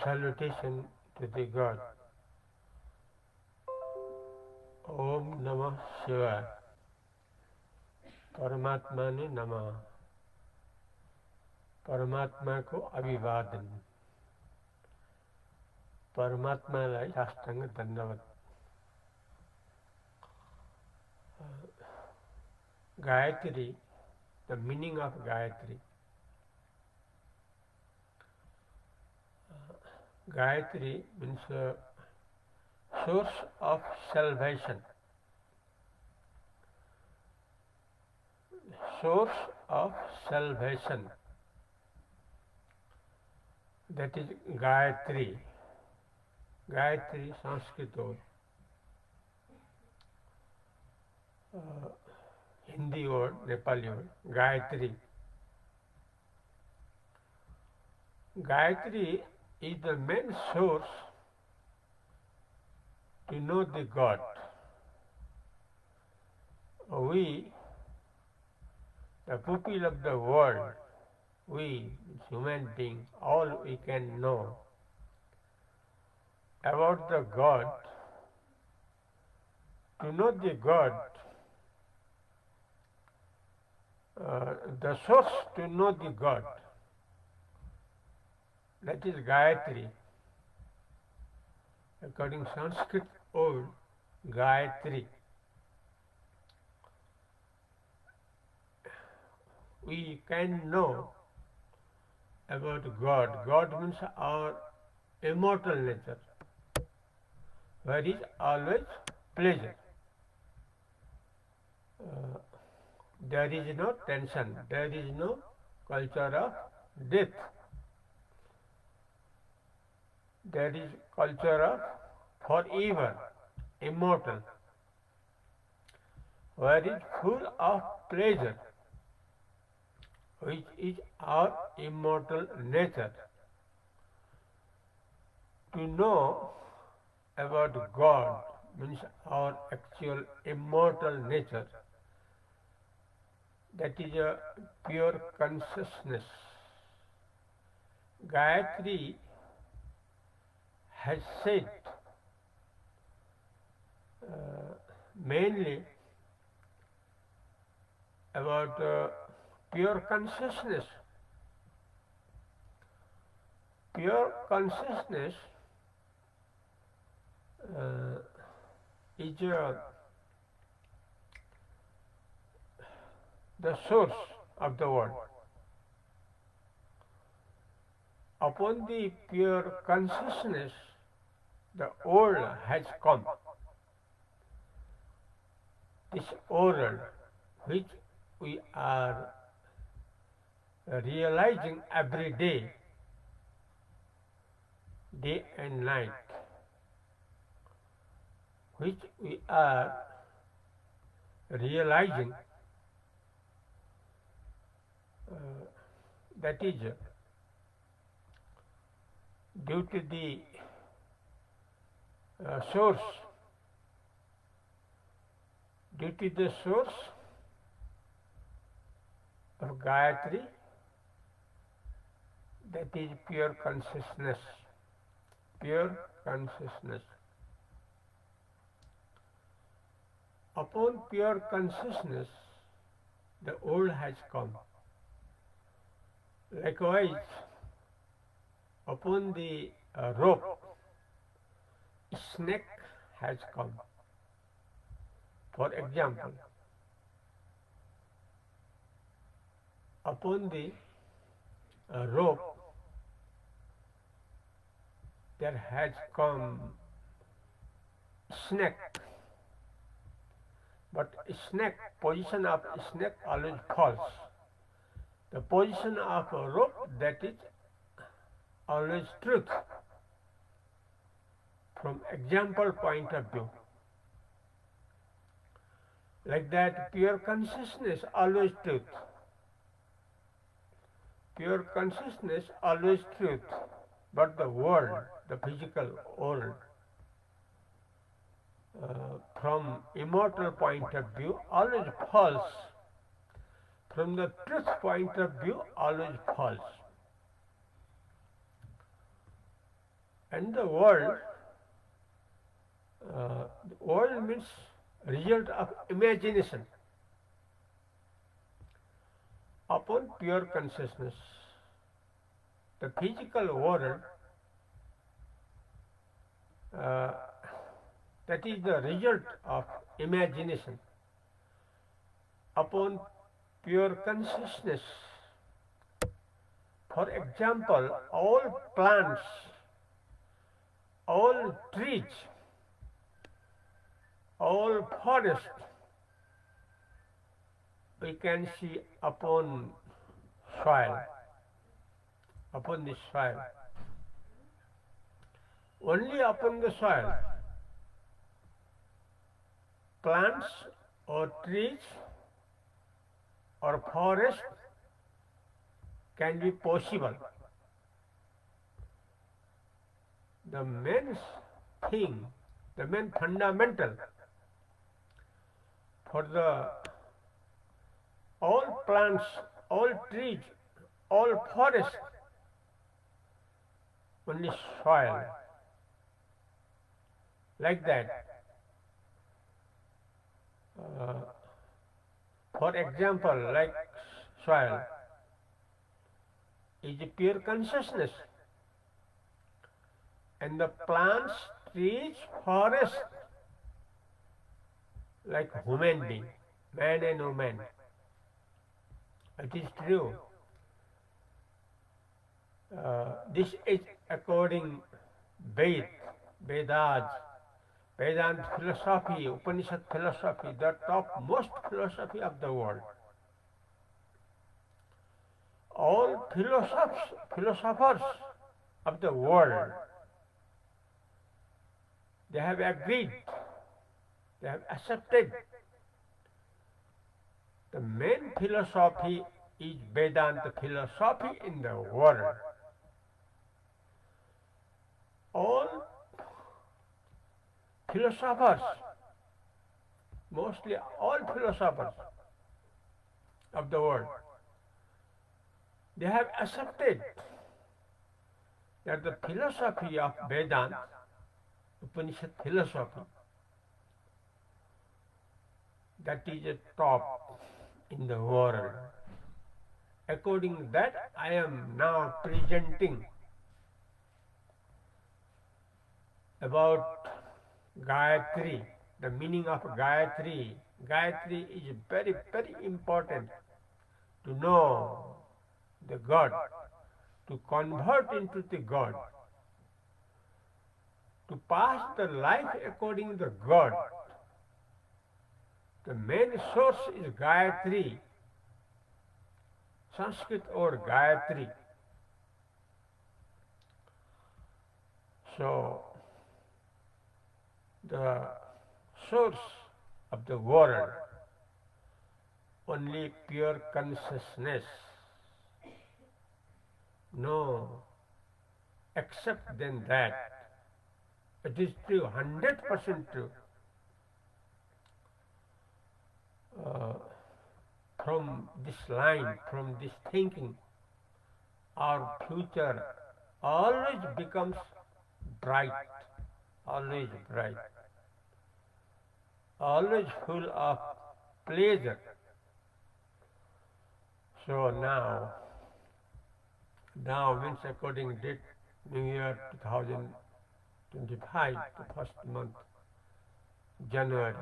salutation to the God. ओम नमः शिवाय। परमात्मा ने नमः। परमात्मा को अभिवादन। परमात्मालाई साष्टाङ्ग दण्डवत। Gayatri, the meaning of Gayatri. Gayatri means source of salvation. Source of salvation. That is Gayatri. Gayatri Sanskrit word. Hindi word, Nepali word, Gayatri. Gayatri is the main source to know the God. We, the people of the world, we human beings, all we can know about the God. To know the God, the source to know the God, that is Gayatri. According to Sanskrit word, Gayatri. We can know about God. God means our immortal nature, where is always pleasure. There is no tension, there is no culture of death. There is culture of forever, immortal, where is full of pleasure, which is our immortal nature. To know about God means our actual immortal nature. That is a pure consciousness. Gayatri has said mainly about pure consciousness. Pure consciousness is the source of the world. Upon the pure consciousness, the world has come. This world which we are realizing every day, day and night, which we are realizing, that is due to the source, due to the source of Gayatri, that is pure consciousness. Pure consciousness. Upon pure consciousness, the world has come. Likewise, upon the rope, snake has come. For example, upon the rope, there has come snake. But snake, position of snake always false. The position of a rope, that is always truth. From example point of view. Like that, pure consciousness, always truth. Pure consciousness, always truth. But the world, the physical world, from immortal point of view, always false. From the truth point of view, always false. And the world means result of imagination upon pure consciousness. The physical world, uh, that is the result of imagination upon pure consciousness. For example, all plants, all trees, all forests we can see soil, upon this soil. Only upon the soil, plants or trees or forest can be possible. The main thing, the main fundamental for the all plants, all trees, all forests, only soil. Like that. Uh, for example, like soil is a pure consciousness, and the plants, trees, forests, like human being, man and woman. It is true. This is according Vedas, Vedant philosophy, Upanishad philosophy, the topmost philosophy of the world. All philosophers of the world, they have agreed, they have accepted. The main philosophy is Vedanta philosophy in the world. All philosophers, mostly all philosophers of the world, they have accepted that the philosophy of Vedanta, Upanishad philosophy, that is a top in the world. According to that, I am now presenting about Gayatri, the meaning of Gayatri. Gayatri is very, very important to know the God, to convert into the God, to pass the life according to the God. The main source is Gayatri, Sanskrit or Gayatri. So, the source of the world, only pure consciousness. No, except than that. It is true, 100% true. From this line, from this thinking, our future always becomes bright, always bright, always full of pleasure. So now means according date, New Year 2025, the first month, January.